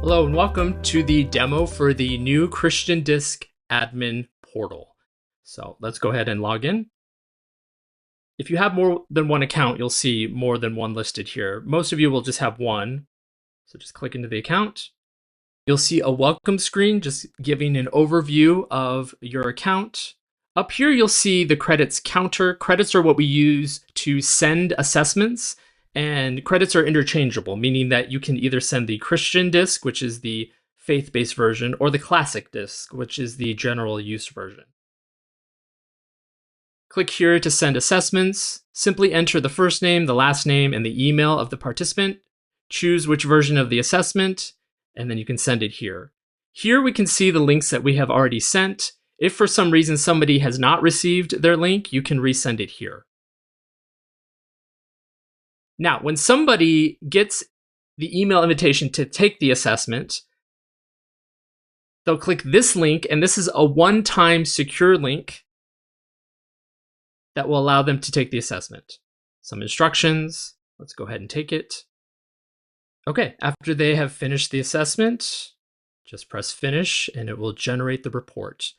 Hello and welcome to the demo for the new Christian Disc admin portal. So let's go ahead and log in. If you have more than one account, you'll see more than one listed here. Most of you will just have one. So just click into the account. You'll see a welcome screen just giving an overview of your account. Up here, you'll see the credits counter. Credits are what we use to send assessments. And credits are interchangeable, meaning that you can either send the Christian disc, which is the faith-based version, or the classic disc, which is the general use version. Click here to send assessments. Simply enter the first name, the last name, and the email of the participant. Choose which version of the assessment, and then you can send it here. Here we can see the links that we have already sent. If for some reason somebody has not received their link, you can resend it here. Now, when somebody gets the email invitation to take the assessment, they'll click this link, and this is a one-time secure link that will allow them to take the assessment. Some instructions. Let's go ahead and take it. Okay, after they have finished the assessment, just press finish, and it will generate the report.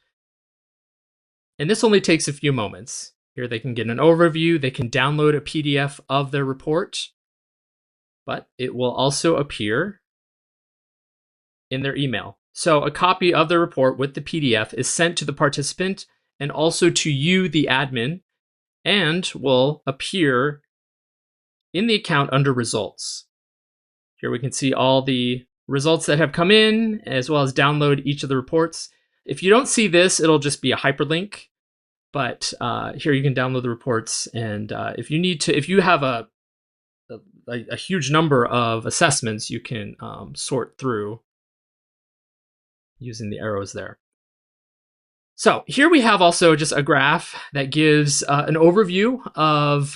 And this only takes a few moments. Here they can get an overview, they can download a PDF of their report, but it will also appear in their email. So a copy of the report with the PDF is sent to the participant and also to you, the admin, and will appear in the account under results. Here we can see all the results that have come in, as well as download each of the reports. If you don't see this, it'll just be a hyperlink. But here you can download the reports, and if you have a huge number of assessments, you can sort through using the arrows there. So here we have also just a graph that gives an overview of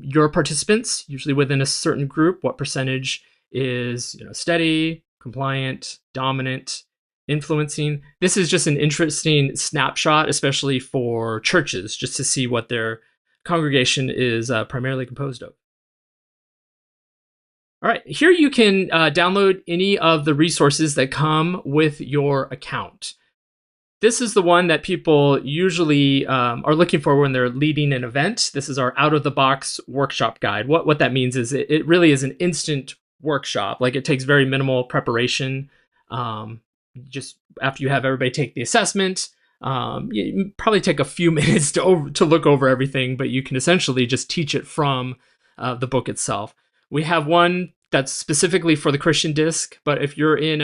your participants, usually within a certain group, what percentage is steady, compliant, dominant, influencing. This is just an interesting snapshot, especially for churches, just to see what their congregation is primarily composed of. All right, here you can download any of the resources that come with your account. This is the one that people usually are looking for when they're leading an event. This is our out-of-the-box workshop guide. What that means is it really is an instant workshop. Like, it takes very minimal preparation. Just after you have everybody take the assessment, you probably take a few minutes to look over everything, but you can essentially just teach it from the book itself. We have one that's specifically for the Christian disc, but if you're in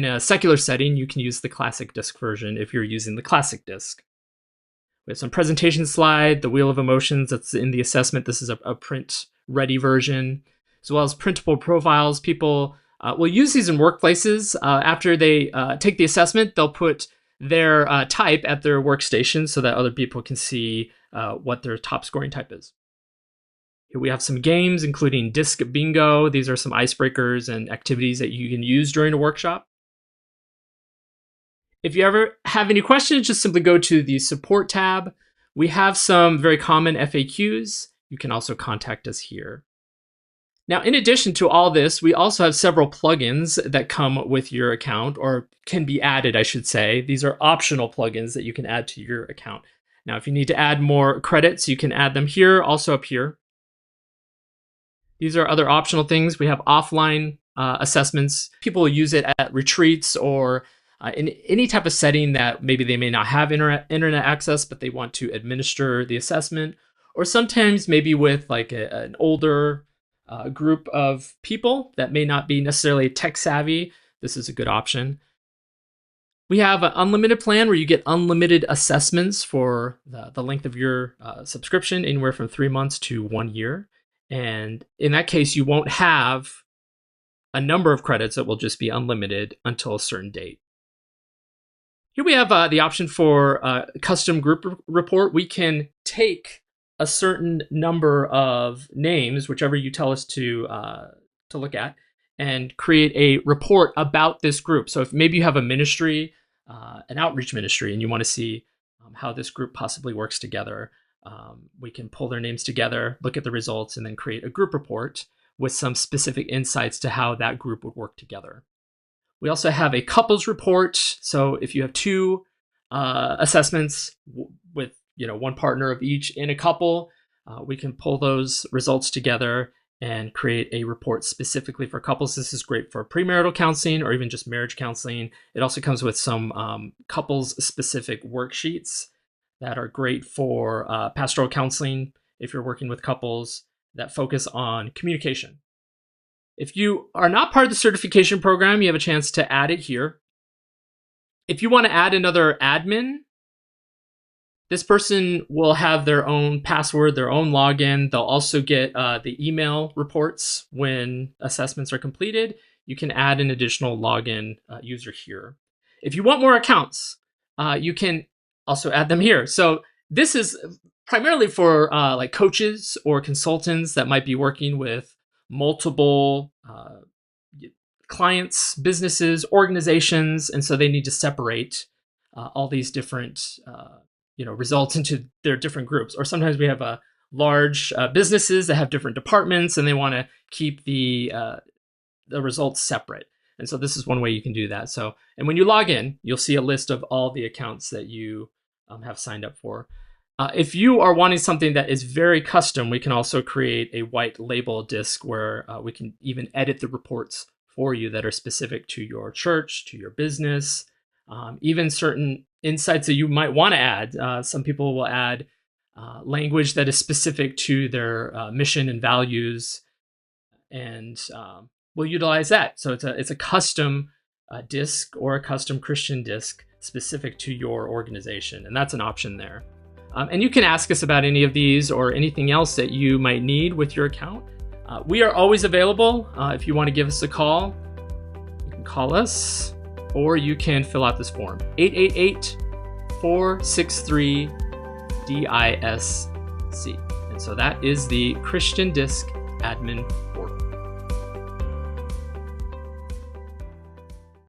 a secular setting, you can use the classic disc version if you're using the classic disc. We have some presentation slide, the wheel of emotions that's in the assessment. This is a print-ready version, as well as printable profiles. People will use these in workplaces. After they take the assessment, they'll put their type at their workstation so that other people can see what their top scoring type is. Here we have some games, including Disc Bingo. These are some icebreakers and activities that you can use during a workshop. If you ever have any questions, just simply go to the support tab. We have some very common FAQs. You can also contact us here. Now, in addition to all this, we also have several plugins that come with your account, or can be added, I should say. These are optional plugins that you can add to your account. Now, if you need to add more credits, you can add them here, also up here. These are other optional things. We have offline assessments. People use it at retreats or in any type of setting that maybe they may not have internet access, but they want to administer the assessment. Or sometimes maybe with like an older group of people that may not be necessarily tech savvy. This is a good option. We have an unlimited plan where you get unlimited assessments for the length of your subscription, anywhere from 3 months to 1 year. And in that case, you won't have a number of credits that will just be unlimited until a certain date. Here we have the option for a custom group report. We can take a certain number of names, whichever you tell us to look at, and create a report about this group. So if maybe you have a ministry, an outreach ministry, and you want to see how this group possibly works together, we can pull their names together, look at the results, and then create a group report with some specific insights to how that group would work together. We also have a couples report. So if you have two assessments with one partner of each in a couple, we can pull those results together and create a report specifically for couples. This is great for premarital counseling or even just marriage counseling. It also comes with some couples-specific worksheets that are great for pastoral counseling if you're working with couples that focus on communication. If you are not part of the certification program, you have a chance to add it here. If you want to add another admin, this person will have their own password, their own login. They'll also get the email reports when assessments are completed. You can add an additional login user here. If you want more accounts, you can also add them here. So this is primarily for like coaches or consultants that might be working with multiple clients, businesses, organizations, and so they need to separate all these different results into their different groups. Or sometimes we have large businesses that have different departments, and they want to keep the results separate. And so this is one way you can do that. So, and when you log in, you'll see a list of all the accounts that you have signed up for. If you are wanting something that is very custom, we can also create a white label disk where we can even edit the reports for you that are specific to your church, to your business, even certain insights that you might want to add. Some people will add language that is specific to their mission and values, and we'll utilize that. So it's a custom disk or a custom Christian disk specific to your organization, and that's an option there. And you can ask us about any of these or anything else that you might need with your account. We are always available. If you want to give us a call, you can call us, or you can fill out this form, 888-463-DISC. And so that is the Christian Disc Admin form.